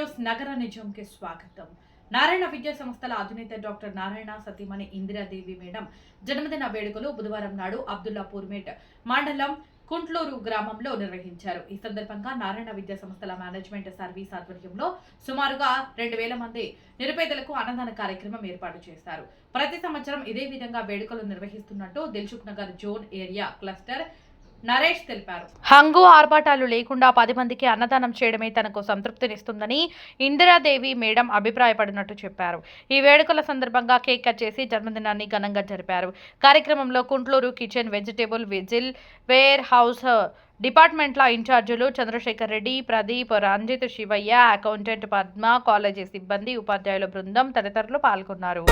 News నగర నిజంకి స్వాగతం. నారాయణ విద్యా సంస్థల అధినేత డాక్టర్ నారాయణ సతీమణి ఇందిరాదేవి మేడం జన్మదిన వేడుకలు బుధవారం నాడు అబ్దుల్లాపూర్మేట్ మండలం కుంట్లూరు గ్రామంలో నిర్వహించారు. ఈ సందర్భంగా నారాయణ విద్యా సంస్థల మేనేజ్మెంట్ సర్వీస్ ఆధ్వర్యంలో సుమారుగా 2000 మంది నిరుపేదలకు అన్నదాన కార్యక్రమం ఏర్పాటు చేశారు. ప్రతి సంవత్సరం ఇదే విధంగా వేడుకలు నిర్వహిస్తున్నట్టు Dilsukhnagar zone area cluster Naresh తెలిపారు. హంగు ఆర్భాటాలు లేకుండా 10 మందికి అన్నదానం చేయడమే తనకు సంతృప్తినిస్తుందని ఇందిరాదేవి మేడం అభిప్రాయపడినట్టు చెప్పారు. ఈ వేడుకల సందర్భంగా కేక్ కట్ చేసి జన్మదినాన్ని ఘనంగా జరిపారు. కార్యక్రమంలో కుంట్లూరు కిచెన్ వెజిటేబుల్ విజిల్ వేర్ హౌస్ డిపార్ట్మెంట్ల ఇన్ఛార్జీలు చంద్రశేఖర్ రెడ్డి, ప్రదీప్, రంజిత్, శివయ్య, అకౌంటెంట్ పద్మ, కాలేజీ సిబ్బంది, ఉపాధ్యాయుల బృందం తదితరులు పాల్గొన్నారు.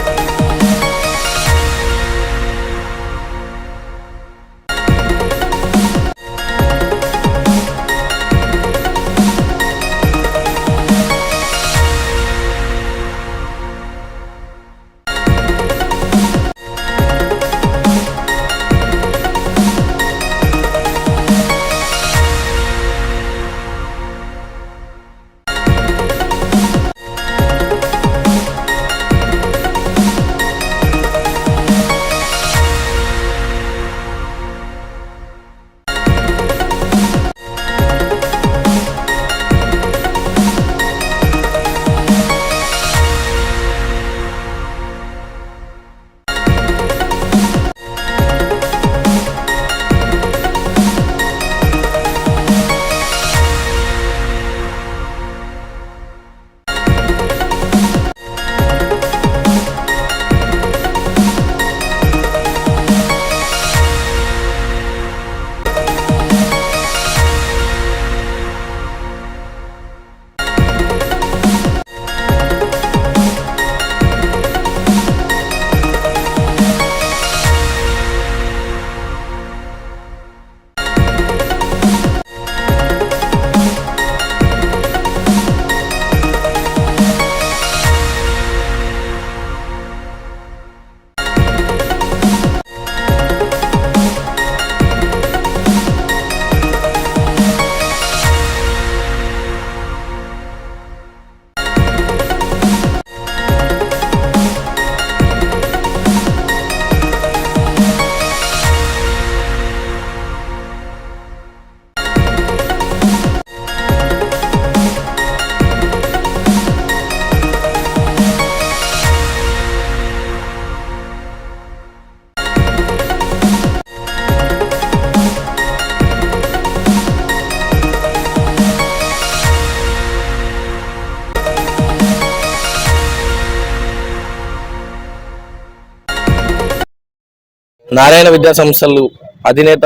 నారాయణ విద్యా సంస్థలు అధినేత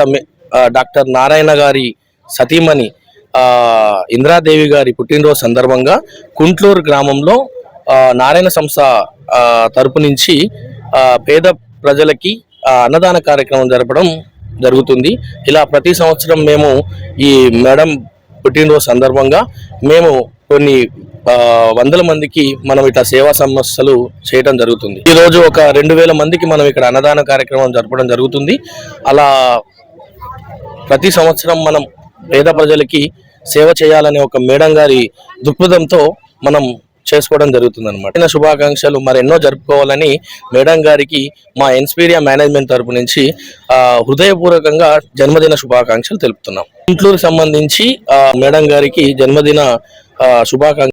డాక్టర్ నారాయణ గారి సతీమణి ఇందిరాదేవి గారి పుట్టినరోజు సందర్భంగా కుంట్లూరు గ్రామంలో నారాయణ సంస్థ తరపు నుంచి పేద ప్రజలకి అన్నదాన కార్యక్రమం జరపడం జరుగుతుంది. ఇలా ప్రతి సంవత్సరం మేము ఈ మేడం పుట్టినరోజు సందర్భంగా మేము కొన్ని వందల మందికి మనం ఇట్లా సేవా సమస్యలు చేయడం జరుగుతుంది. ఈ రోజు ఒక 2000 మందికి మనం ఇక్కడ అన్నదాన కార్యక్రమం జరపడం జరుగుతుంది. అలా ప్రతి సంవత్సరం మనం పేద ప్రజలకి సేవ చేయాలనే ఒక మేడం గారి దృక్పథంతో మనం చేసుకోవడం జరుగుతుంది అనమాట. శుభాకాంక్షలు మరెన్నో జరుపుకోవాలని మేడం గారికి మా ఎన్స్పీరియా మేనేజ్మెంట్ తరపు నుంచి హృదయపూర్వకంగా జన్మదిన శుభాకాంక్షలు తెలుపుతున్నాం. ఇంట్లోకి సంబంధించి మేడం గారికి జన్మదిన శుభాకాంక్షలు.